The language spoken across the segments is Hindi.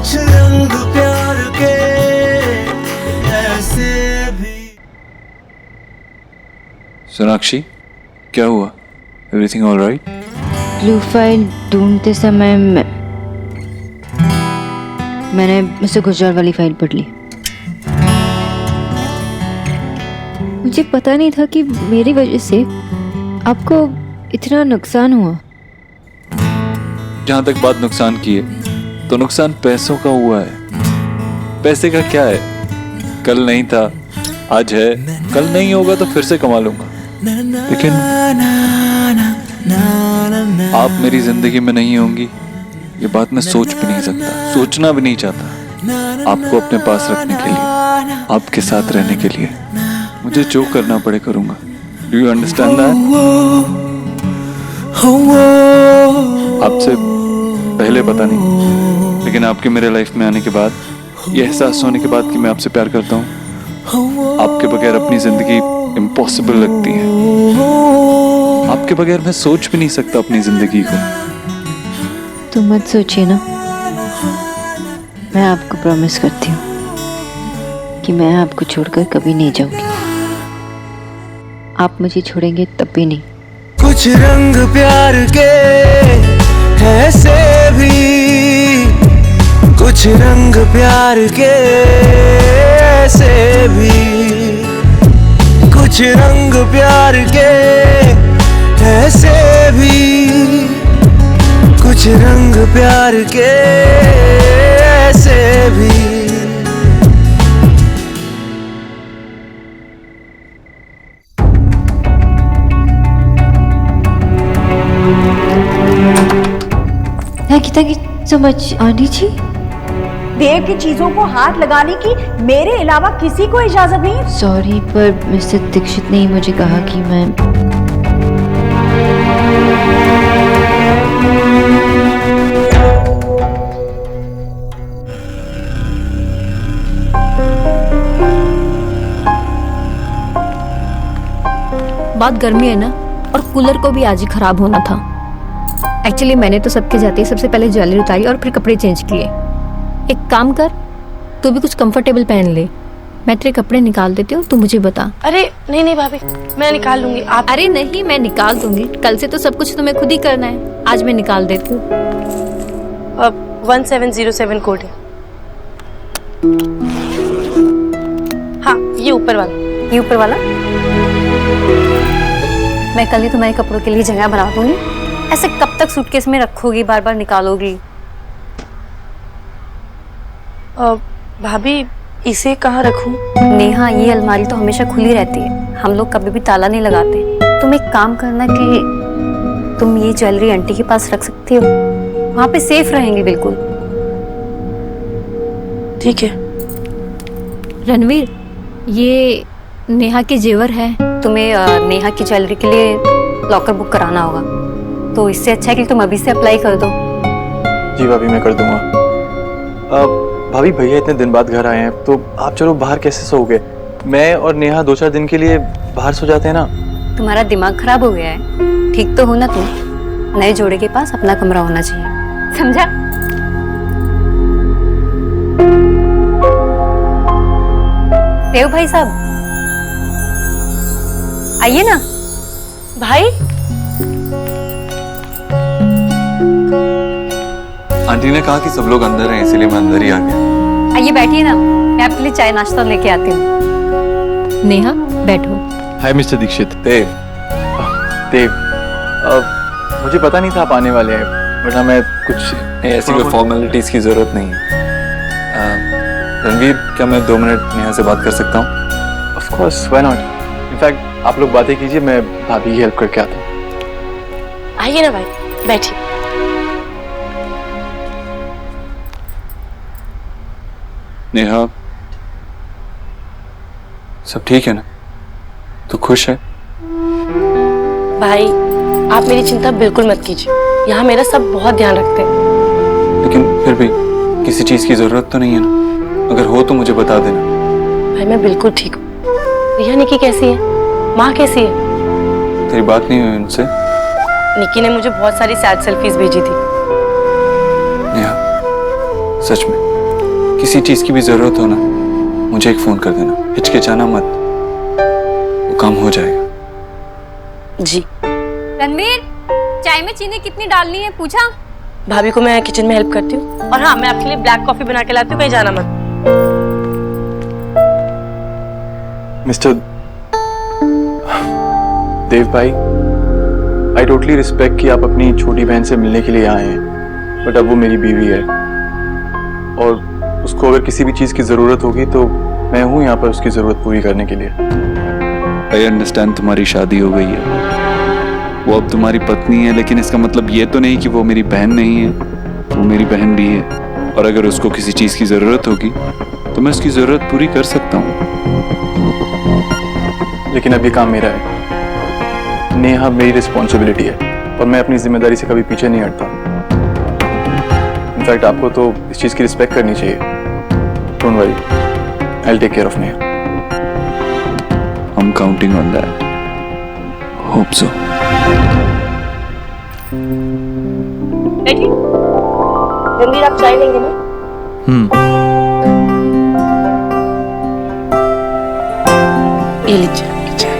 कुछ रंग प्यार के ऐसे भी। सोनाक्षी, क्या हुआ? Everything all right? Blue file ढूंढते समय मैंने मिस्टर गुजराल वाली फाइल पढ़ ली। मुझे पता नहीं था कि मेरी वजह से आपको इतना नुकसान हुआ। जहां तक बात नुकसान की है तो नुकसान पैसों का हुआ है। पैसे का क्या है, कल नहीं था, आज है, कल नहीं होगा तो फिर से कमा लूंगा। लेकिन आप मेरी जिंदगी में नहीं होंगी, ये बात मैं सोच भी नहीं सकता, सोचना भी नहीं चाहता। आपको अपने पास रखने के लिए, आपके साथ रहने के लिए मुझे जो करना पड़े करूंगा। Do you understand that? आपसे पहले पता नहीं, लेकिन आपके मेरे लाइफ में आने के बाद, ये एहसास होने के बाद कि मैं आपसे प्यार करता हूँ, आपके बगैर अपनी जिंदगी इम्पॉसिबल लगती है। आपके बगैर मैं सोच भी नहीं सकता अपनी जिंदगी को। तो मत सोचिए ना, मैं आपको प्रॉमिस करती हूँ कि मैं आपको छोड़कर कभी नहीं जाऊंगी। आप मुझे छोड़ेंगे तब भी नहीं। कुछ रंग प्यार के ऐसे भी, कुछ रंग प्यार के ऐसे भी, कुछ रंग प्यार के ऐसे भी, कुछ रंग प्यार के ऐसे भी। Thank you so much aunty ji. Dev की चीजों को हाथ लगाने की मेरे अलावा किसी को इजाजत नहीं। सॉरी, पर मिस्टर दीक्षित ने मुझे कहा कि मैं बात गर्मी है ना, और कूलर को भी आज ही खराब होना था। एक्चुअली मैंने तो सबके जाते ही सबसे पहले ज्वेलरी उतारी और फिर कपड़े चेंज किए। एक काम कर, तू भी कुछ कंफर्टेबल पहन ले, मैं तेरे कपड़े निकाल देती हूँ, तू मुझे बता। अरे नहीं नहीं भाभी, मैं निकाल लूंगी। आप? अरे नहीं, मैं निकाल दूंगी, कल से तो सब कुछ तुम्हें खुद ही करना है, आज मैं निकाल देती हूँ। 1707 कोड है। हाँ, ये ऊपर वाला। ये ऊपर वाला मैं कल ही तुम्हारे कपड़ों के लिए जगह बना दूंगी। ऐसे कब तक सूटकेस में रखोगी, बार बार निकालोगी? भाभी, इसे कहाँ रखूं? नेहा, ये अलमारी तो हमेशा खुली रहती है, हम लोग कभी भी ताला नहीं लगाते। तुम एक काम करना कि तुम ये ज्वेलरी आंटी के पास रख सकती हो, वहां पे सेफ रहेंगी बिल्कुल। ठीक है। रणवीर, ये नेहा के जेवर है, तुम्हें नेहा की ज्वेलरी के लिए लॉकर बुक कराना होगा, तो इससे अच्छा है कि तुम अभी से अप्लाई कर दो। जी भाभी, मैं कर दूंगा। भाभी, भैया इतने दिन बाद घर आए हैं, तो आप चलो बाहर कैसे सोओगे? मैं और नेहा 2-4 दिन के लिए बाहर सो जाते हैं ना। तुम्हारा दिमाग खराब हो गया है, ठीक तो हो ना तुम? नए जोड़े के पास अपना कमरा होना चाहिए, समझा? देव भाई साहब, आइए ना। भाई, आंटी ने कहा कि सब लोग अंदर हैं, इसीलिए मैं अंदर ही आ गया। आइए बैठिए ना, मैं आपके लिए चाय नाश्ता लेके आती हूँ। नेहा, बैठो। हाय मिस्टर दीक्षित। देव, मुझे पता नहीं था आप आने वाले हैं, वरना मैं कुछ ऐसी कोई फॉर्मेलिटीज की जरूरत नहीं है। रणवीर, क्या मैं 2 मिनट नेहा से बात कर सकता हूँ? Of course, why not. In fact आप लोग बातें कीजिए, मैं भाभी की हेल्प करके आता हूँ। आइए ना भाई, बैठिए। नेहा, सब ठीक है ना? तू खुश है? भाई, आप मेरी चिंता बिल्कुल मत कीजिए, यहाँ मेरा सब बहुत ध्यान रखते हैं। लेकिन फिर भी किसी चीज की जरूरत तो नहीं है ना? अगर हो तो मुझे बता देना। भाई, मैं बिल्कुल ठीक हूँ। रिया, निकी कैसी है? माँ कैसी है? तेरी बात नहीं हुई उनसे? निकी ने मुझे बहुत सारी सैड सेल्फीज भेजी थी। नेहा, सच में किसी चीज की भी जरूरत हो ना, मुझे एक फोन कर देना, हिचकिचाना मत, वो काम हो जाएगा। जी। रणवीर, चाय में चीनी कितनी डालनी है पूछा? भाभी को मैं किचन में हेल्प करती हूँ, और हाँ, मैं आपके लिए ब्लैक कॉफी बना के लाती हूँ, कहीं जाना मत। मिस्टर देव भाई, आई टोटली रिस्पेक्ट कि आप अपनी छोटी बहन से मिलने के लिए आए हैं, बट अब वो मेरी बीवी है और उसको अगर किसी भी चीज की जरूरत होगी तो मैं हूं यहाँ पर उसकी जरूरत पूरी करने के लिए। आई अंडरस्टैंड तुम्हारी शादी हो गई है, वो अब तुम्हारी पत्नी है, लेकिन इसका मतलब ये तो नहीं कि वो मेरी बहन नहीं है। वो मेरी बहन भी है, और अगर उसको किसी चीज की जरूरत होगी तो मैं उसकी जरूरत पूरी कर सकता हूँ। लेकिन अब ये काम मेरा है, नेहा मेरी रिस्पॉन्सिबिलिटी है, और मैं अपनी जिम्मेदारी से कभी पीछे नहीं हटता। इनफैक्ट आपको तो इस चीज की रिस्पेक्ट करनी चाहिए। Don't worry, I will take care of Neha. I'm counting on that. Hope so. बैठिए। रणवीर, आप चाय लेंगे ना? ये लीजिए आपकी चाय।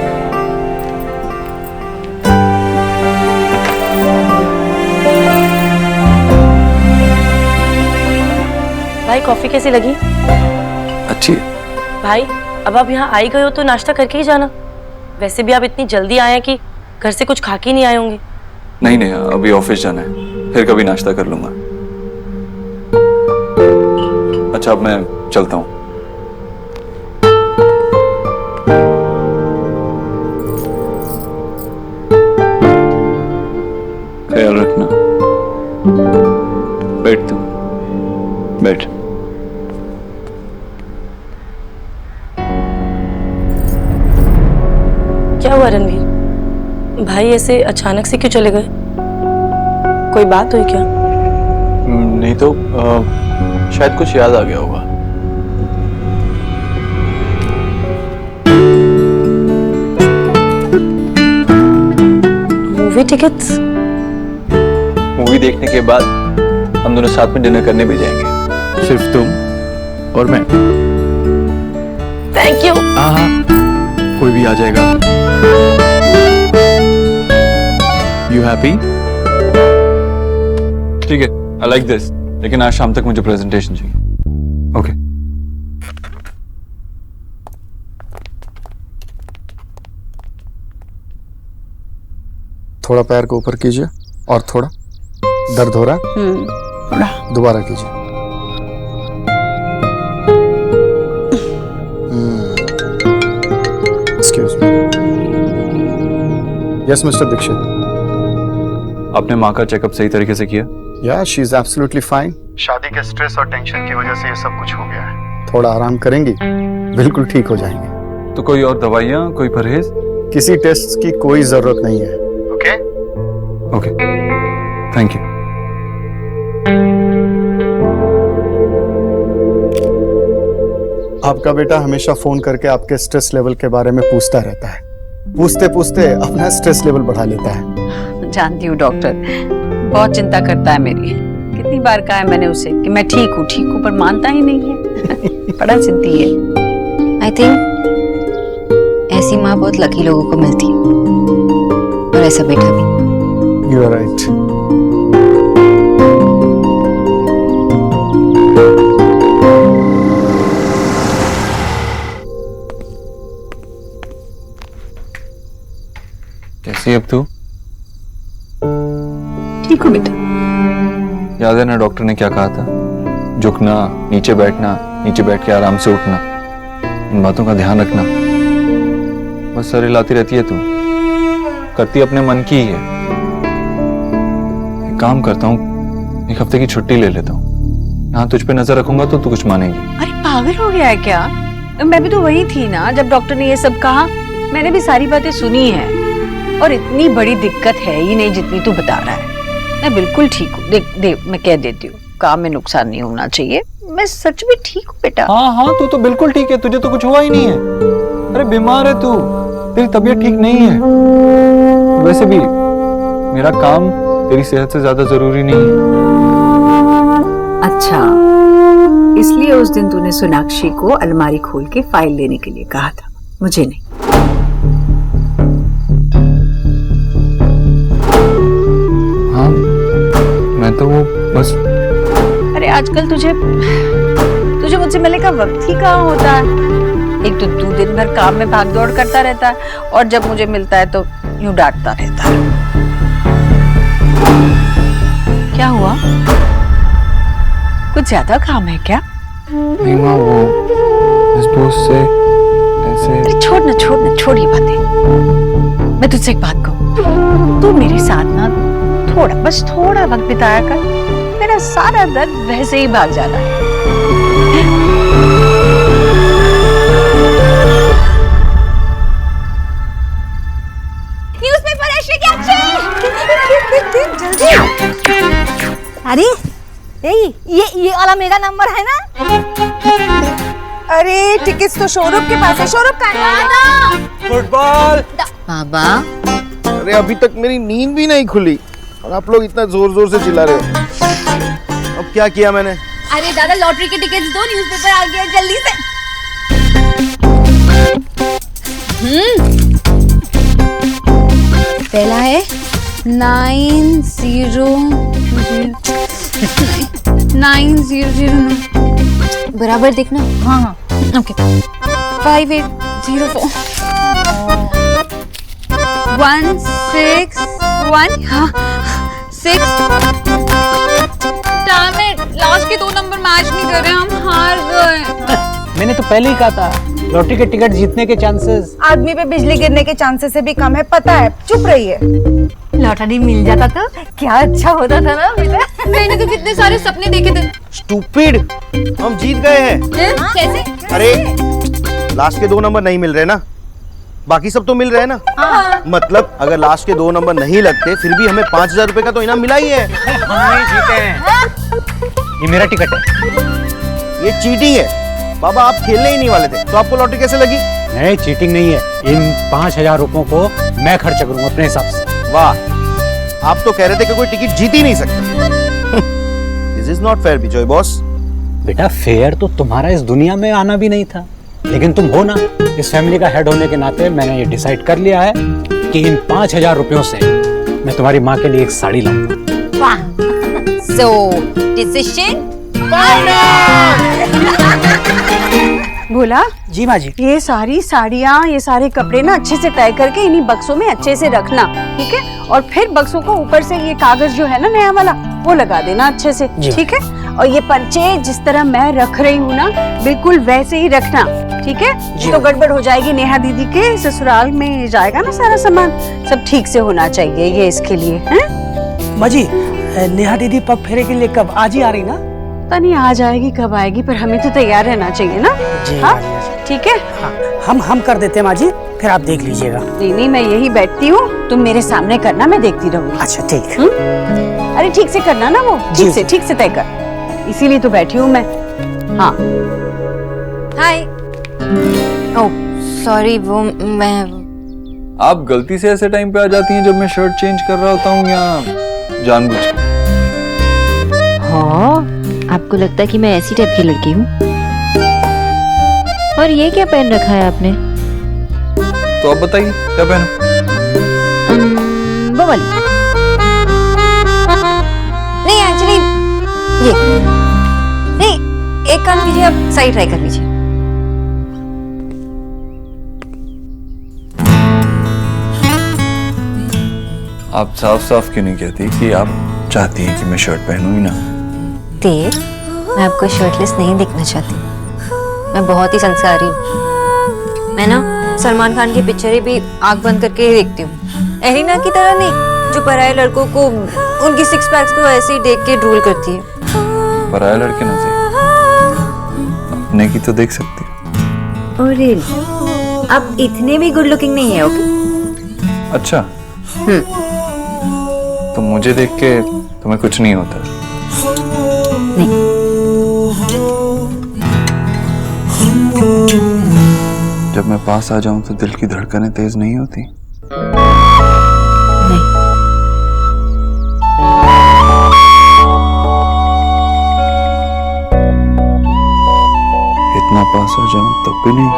भाई, कॉफी कैसी लगी? अच्छी है। भाई, अब आप यहाँ आई गए हो तो नाश्ता करके ही जाना। वैसे भी आप इतनी जल्दी आए हैं कि घर से कुछ खा के नहीं आए होंगे। नहीं नहीं, अभी ऑफिस जाना है, फिर कभी नाश्ता कर लूंगा। अच्छा, अब मैं चलता हूँ। ख्याल रखना। बैठ तुम, बैठ। क्या हुआ रणवीर? भाई ऐसे अचानक से क्यों चले गए? कोई बात हुई क्या? नहीं तो शायद कुछ याद आ गया होगा। Movie tickets? मूवी देखने के बाद हम दोनों साथ में डिनर करने भी जाएंगे, सिर्फ तुम और मैं। Thank you. हाँ, कोई भी आ जाएगा। You happy? ठीक है, आई लाइक दिस, लेकिन आज शाम तक मुझे प्रेजेंटेशन चाहिए। ओके। थोड़ा पैर को ऊपर कीजिए, और थोड़ा। दर्द हो रहा है? थोड़ा। दोबारा कीजिए। Excuse me. Yes mister Dikshit. आपने माँ का चेकअप सही तरीके से किया? या शी इज एब्सोल्युटली फाइन। शादी के स्ट्रेस और टेंशन की वजह से ये सब कुछ हो गया है। थोड़ा आराम करेंगी, बिल्कुल ठीक हो जाएंगे। तो कोई और दवाइयाँ, कोई परहेज? किसी टेस्ट की कोई जरूरत नहीं है। ओके? Okay, thank you. आपका बेटा हमेशा फोन करके आपके स्ट्रेस लेवल के बारे में पूछता रहता है। पूछते पूछते अपना स्ट्रेस लेवल बढ़ा लेता है। जानती हूँ डॉक्टर, बहुत चिंता करता है मेरी। कितनी बार कहा है मैंने उसे कि मैं ठीक हूँ, पर मानता ही नहीं है। बड़ा जिद्दी है। आई थिंक ऐसी माँ बहुत लकी लोगों को मिलती है, और ऐसा बेटा भी। You are right. कैसी है अब तू? ठीक हूँ बेटा। याद है ना डॉक्टर ने क्या कहा था? झुकना, नीचे बैठना, नीचे बैठ के आराम से उठना, इन बातों का ध्यान रखना। बस सर हिलाती रहती है तू, करती अपने मन की ही है। एक काम करता हूँ, एक हफ्ते की छुट्टी ले लेता हूँ, यहाँ तुझ पे नजर रखूंगा तो तू कुछ मानेगी। अरे पागल हो गया है क्या? मैं भी तो वही थी ना जब डॉक्टर ने ये सब कहा। मैंने भी सारी बातें सुनी है, और इतनी बड़ी दिक्कत है ही नहीं जितनी तू बता रहा है। मैं बिल्कुल ठीक हूँ। देख मैं कह देती हूँ, काम में नुकसान नहीं होना चाहिए। मैं सच में ठीक हूँ बेटा। हाँ, तू तो बिल्कुल ठीक है, तुझे तो कुछ हुआ ही नहीं है। अरे बीमार है तू, तेरी तबीयत ठीक नहीं है। वैसे भी मेरा काम तेरी सेहत से ज्यादा जरूरी नहीं है। अच्छा, इसलिए उस दिन तूने सोनाक्षी को अलमारी खोल के फाइल लेने के लिए कहा था, मुझे नहीं। हाँ, मैं तो वो बस। अरे आजकल तुझे मुझसे मिलने का वक्त ही कहाँ होता है। एक तो तू दिन भर काम में भाग दौड़ करता रहता है और जब मुझे मिलता है तो यूं डांटता रहता है। क्या हुआ? कुछ ज्यादा काम है क्या? नहीं माँ, वो इस दोस्त से ऐसे। अरे छोड़ ये बातें। मैं तुझसे एक बात कहूँ, तू मेरे साथ ना बस थोड़ा वक्त बिताया कर, मेरा सारा दर्द वैसे ही भाग जाना है। अरे ये वाला मेरा नंबर है ना? अरे टिकट्स तो शोरूम के पास है, शोरूम का है। फुटबॉल। बाबा अरे अभी तक मेरी नींद भी नहीं खुली और आप लोग इतना जोर जोर से चिल्ला रहे हो। अब क्या किया मैंने? अरे दादा लॉटरी के टिकट्स दो, न्यूज़पेपर आ गया जल्दी से। पहला है 9009 बराबर देखना। हाँ ओके। 5804 161 हाँ 6। लास्ट के 2 नंबर मैच नहीं कर रहे, हम हार गए। मैंने तो पहले ही कहा था लॉटरी के टिकट जीतने के चांसेस आदमी पे बिजली गिरने के चांसेस से भी कम है, पता है। चुप रहिए। लॉटरी मिल जाता तो क्या अच्छा होता था ना बेटा। मैंने तो कितने सारे सपने देखे थे। स्टूपिड, हम जीत गए हैं। कैसे? अरे लास्ट के 2 नंबर नहीं मिल रहे ना, बाकी सब तो मिल रहे हैं ना। हाँ। मतलब अगर लास्ट के 2 नंबर नहीं लगते फिर भी हमें 5000 रुपए का तो इनाम मिला ही है। हम नहीं जीते हैं। ये मेरा टिकट है। ये चीटिंग है बाबा, आप खेलने ही नहीं वाले थे तो आपको लॉटरी कैसे लगी? नहीं, चीटिंग नहीं है। इन 5000 रुपयों को मैं खर्च करूंगा अपने हिसाब से। वाह, आप तो कह रहे थे कि कोई टिकट जीत ही नहीं सकता। This is not fair Vijay boss. बेटा फेयर तो तुम्हारा इस दुनिया में आना भी नहीं था, लेकिन तुम हो ना, इस फैमिली का हेड होने के नाते मैंने ये डिसाइड कर लिया है कि इन 5000 रुपयों से मैं तुम्हारी माँ के लिए एक साड़ी लाऊंगा। वाह, सो डिसीजन बोला जी माँ जी। ये सारी साड़ियाँ, ये सारे कपड़े ना अच्छे से तय करके इन्हीं बक्सों में अच्छे से रखना, ठीक है? और फिर बक्सों को ऊपर से ये कागज जो है ना नया वाला, वो लगा देना अच्छे से, ठीक है? और ये पर्चे जिस तरह मैं रख रही हूँ ना, बिल्कुल वैसे ही रखना, ठीक है? तो गड़बड़ हो जाएगी। नेहा दीदी के ससुराल में जाएगा ना सारा सामान, सब ठीक से होना चाहिए ये इसके लिए, हैं? माँ जी, नेहा दीदी पग फेरे के लिए कब? आज ही आ रही ना? पता नहीं आ जाएगी कब आएगी, पर हमें तो तैयार रहना चाहिए ना। हाँ ठीक है। हाँ, हम कर देते हैं माँ जी, फिर आप देख लीजिएगा। नहीं, मैं यही बैठती हूँ, तुम मेरे सामने करना, मैं देखती रहूंगी। अच्छा ठीक है। अरे ठीक से करना ना, वो ठीक से तय कर, इसीलिए तो बैठी हूँ मैं। हाँ हाय। ओह सॉरी, वो मैं। आप गलती से ऐसे टाइम पे आ जाती हैं जब मैं शर्ट चेंज कर रहा होता हूँ या जानबूझ के? हाँ, आपको लगता है कि मैं ऐसी टाइप की लड़की हूँ? और ये क्या पहन रखा है आपने? तो आप बताइए क्या पहनूं? वो वाली। नहीं एक्चुअली ये नहीं, एक काम कीजिए, आप सही ट्राई कर लीजिए। आप साफ साफ क्यों नहीं कहती कि आप चाहती हैं कि मैं शर्ट पहनूं ही ना? देव, मैं आपको शर्टलेस नहीं देखना चाहती। मैं बहुत ही संस्कारी हूँ। मैं ना सलमान खान की पिक्चरें भी आंख बंद करके ही देखती हूँ। एलिना की तरह नहीं, जो पराये लड़कों को उनकी 6 पैक्स को ऐसे ही देख के ड्रूल करती है। पराये लड़के ना देख, अपने की तो देख सकती है। Oh really? आप इतने भी गुड लुकिंग नहीं है, ओके? अच्छा, तो मुझे देख के तुम्हें कुछ नहीं होता? नहीं। जब मैं पास आ जाऊं तो दिल की धड़कनें तेज नहीं होती? नहीं। इतना पास हो जाऊं तब भी नहीं।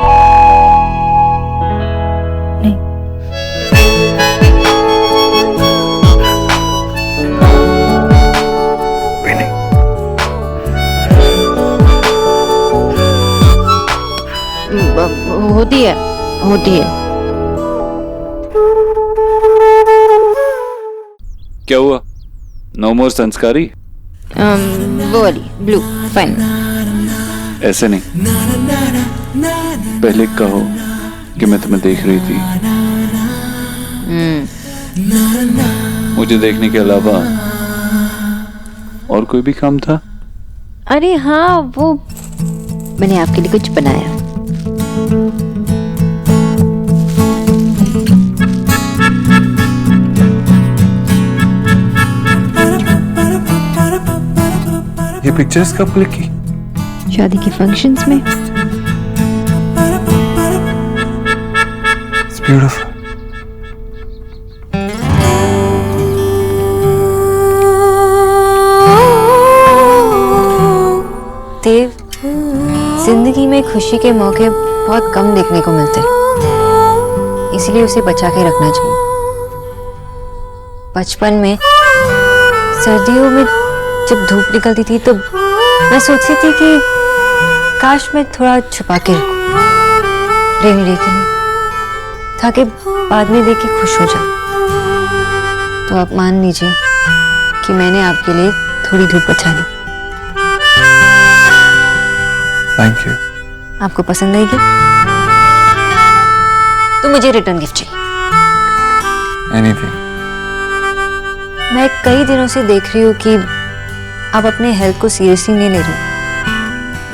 होती है, होती है। क्या हुआ? नो मोर संस्कारी? वो वाली ब्लू फाइन। ऐसे नहीं, पहले कहो कि मैं तुम्हें देख रही थी। मुझे देखने के अलावा और कोई भी काम था? अरे हाँ, वो मैंने आपके लिए कुछ बनाया। ये पिक्चर्स कब क्लिक की? शादी के फंक्शंस में। It's beautiful. देव, जिंदगी में खुशी के मौके बहुत कम देखने को मिलते, इसलिए उसे बचा के रखना चाहिए। बचपन में सर्दियों में जब धूप निकलती थी तो मैं सोचती थी कि काश मैं थोड़ा छुपा के रखूं रेनी डे के लिए, ताकि बाद में देख के खुश हो जाऊं। तो आप मान लीजिए कि मैंने आपके लिए थोड़ी धूप बचा ली। Thank you. आपको पसंद आएगी तो मुझे रिटर्न गिफ्ट चाहिए। एनीथिंग। मैं कई दिनों से देख रही हूँ कि आप अपने हेल्थ को सीरियसली नहीं ले रही।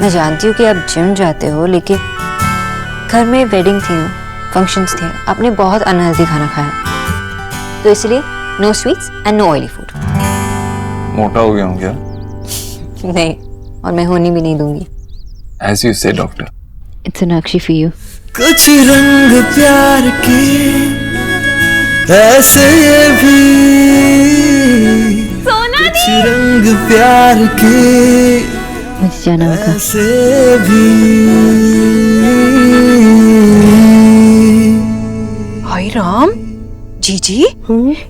मैं जानती हूँ कि आप जिम जाते हो, लेकिन घर में वेडिंग थी ना, फंक्शंस थे, आपने बहुत अनहेल्दी खाना खाया, तो इसलिए no sweets and no oily food. मोटा हो गया हूँ क्या? नहीं, और मैं होने भी नहीं दूंगी। As you say, doctor. It's Sonakshi for you. कुछ रंग प्यार के ऐसे भी, कुछ रंग प्यार के मुझे जाना होगा। ऐसे भी। हाय राम, जीजी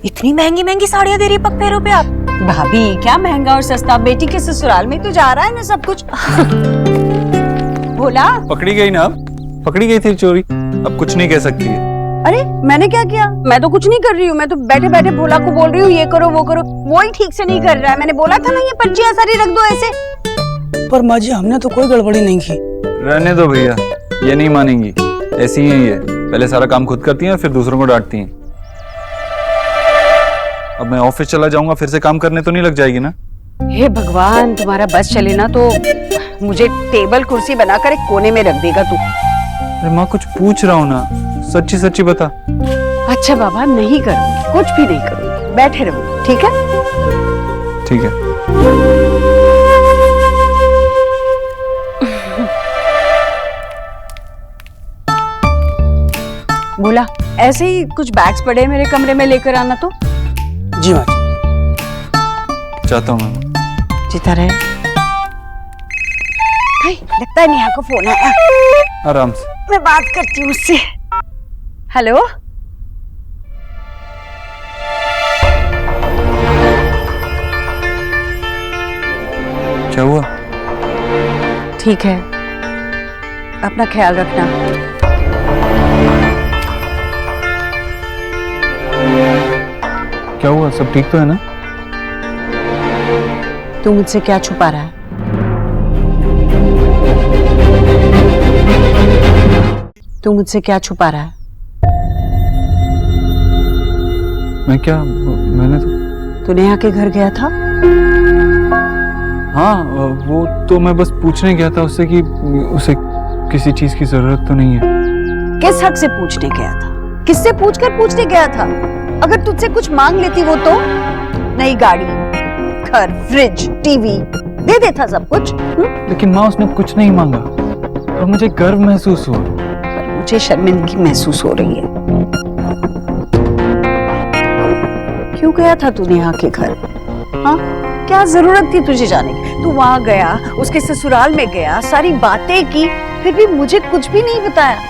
इतनी महंगी महंगी साड़ियाँ दे रही पग पैरों पे आप। भाभी क्या महंगा और सस्ता, बेटी के ससुराल में तो जा रहा है ना सब कुछ। बोला पकड़ी गई ना, अब पकड़ी गई थी चोरी, अब कुछ नहीं कह सकती है। अरे मैंने क्या किया? मैं तो कुछ नहीं कर रही हूँ, मैं तो बैठे बैठे भोला को बोल रही हूँ ये करो वो करो, वो ही ठीक से नहीं कर रहा है। मैंने बोला था ना ये पर्चियाँ सारी रख दो ऐसे। पर माँ जी हमने तो कोई गड़बड़ी नहीं की। रहने दो भैया, ये नहीं मानेंगी, ऐसी ही है ये। पहले सारा काम खुद करती हैं फिर दूसरों को डांटती हैं। अब मैं ऑफिस चला जाऊंगा, फिर से काम करने तो नहीं लग जाएगी ना? हे भगवान, तुम्हारा बस चले ना तो मुझे टेबल कुर्सी बनाकर एक कोने में रख देगा तू। अरे माँ कुछ पूछ रहा हूँ ना, सच्ची सच्ची बता। अच्छा बाबा, नहीं करूँगी, कुछ भी नहीं करूँगी, बैठे रहूँगी, ठीक है? ठीक है। बोला ऐसे ही कुछ बैग्स पड़े हैं मेरे कमरे में, लेकर आना तो। जी माँ जी। चाहता हूँ मैं। जीता रहे। लगता है नेहा को फोन आया, आराम से। मैं बात करती हूँ उससे। हेलो, क्या हुआ? ठीक है, अपना ख्याल रखना। क्या हुआ? सब ठीक तो है ना? तू मुझसे क्या छुपा रहा है? तू मुझसे क्या छुपा रहा है? मैं क्या, मैंने तो तू नेहा के घर गया था? हाँ, वो तो मैं बस पूछने गया था उससे कि उसे किसी चीज की जरूरत तो नहीं है। किस हक से पूछने गया था? किससे पूछकर पूछने गया था? अगर तुझसे कुछ मांग लेती वो तो नई गाड़ी, घर, फ्रिज, टीवी दे देता सब कुछ। लेकिन माँ उसने कुछ नहीं मांगा और मुझे गर्व महसूस हुआ। पर मुझे शर्मिंदगी महसूस हो रही है। क्यों गया था तू नेहा के घर? हाँ, क्या जरूरत थी तुझे जाने की? तू वहां गया, उसके ससुराल में गया, सारी बातें की, फिर भी मुझे कुछ भी नहीं बताया।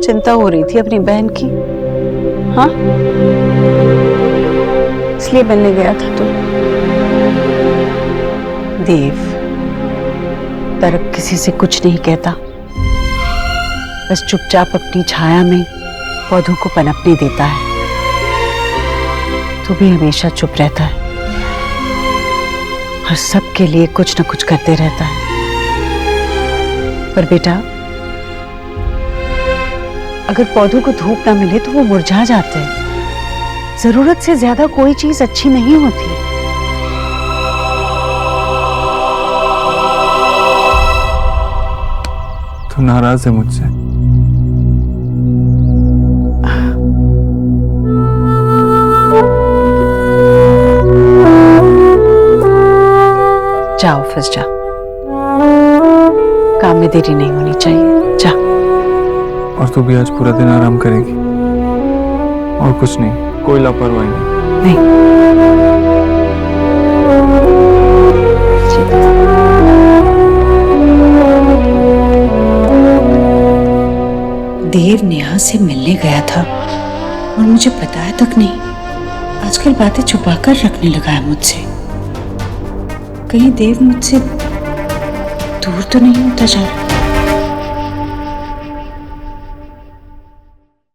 चिंता हो रही थी अपनी बहन की, हाँ, इसलिए मिलने गया था तुम। देव तरक किसी से कुछ नहीं कहता, बस चुपचाप अपनी छाया में पौधों को पनपने देता है। तू भी हमेशा चुप रहता है और सबके लिए कुछ न कुछ करते रहता है। पर बेटा, अगर पौधों को धूप ना मिले तो वो मुरझा जाते हैं। जरूरत से ज्यादा कोई चीज अच्छी नहीं होती। तू नाराज है मुझसे? जा ऑफिस जा, काम में देरी नहीं होनी चाहिए, जा। और तू भी आज पूरा दिन आराम करेगी और कुछ नहीं, कोई लापरवाही नहीं। देव नेहा से मिलने गया था और मुझे बताया तक नहीं। आजकल बातें छुपाकर रखने लगा है मुझसे। कहीं देव मुझसे दूर तो नहीं होता जा रहा।